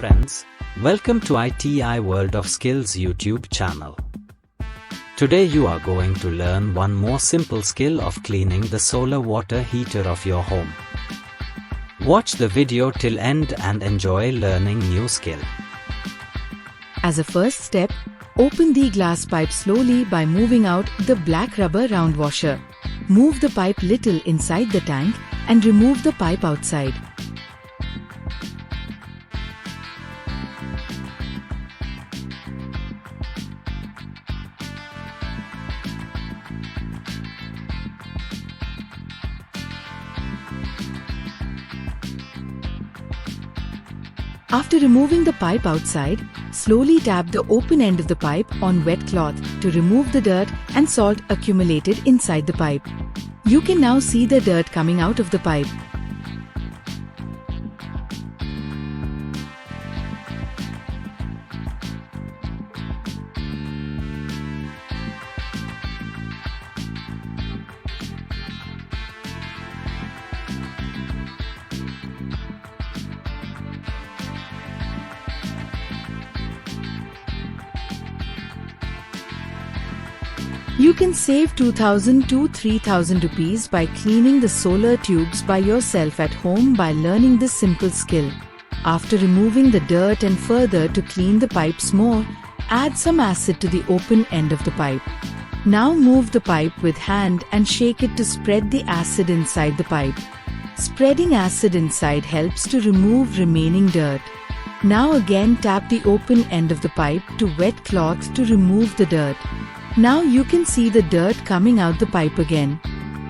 friends, welcome to ITI World of Skills YouTube channel. Today you are going to learn one more simple skill of cleaning the solar water heater of your home. Watch the video till end and enjoy learning new skill. As a first step, open the glass pipe slowly by moving out the black rubber round washer. Move the pipe little inside the tank and remove the pipe outside. After removing the pipe outside, slowly tap the open end of the pipe on wet cloth to remove the dirt and salt accumulated inside the pipe. You can now see the dirt coming out of the pipe. You can save 2,000 to 3,000 rupees by cleaning the solar tubes by yourself at home by learning this simple skill. After removing the dirt and further to clean the pipes more, add some acid to the open end of the pipe. Now move the pipe with hand and shake it to spread the acid inside the pipe. Spreading acid inside helps to remove remaining dirt. Now again tap the open end of the pipe to wet cloth to remove the dirt. Now you can see the dirt coming out the pipe again.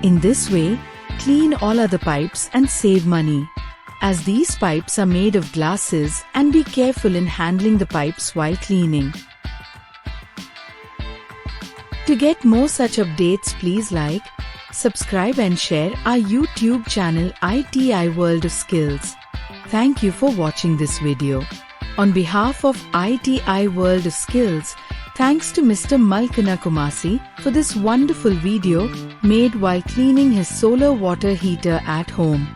In this way, clean all other pipes and save money. As these pipes are made of glasses, and be careful in handling the pipes while cleaning. To get more such updates, please like, subscribe and share our YouTube channel ITI World of Skills. Thank you for watching this video. On behalf of ITI World of Skills, thanks to Mr. Malkana Kumasi for this wonderful video made while cleaning his solar water heater at home.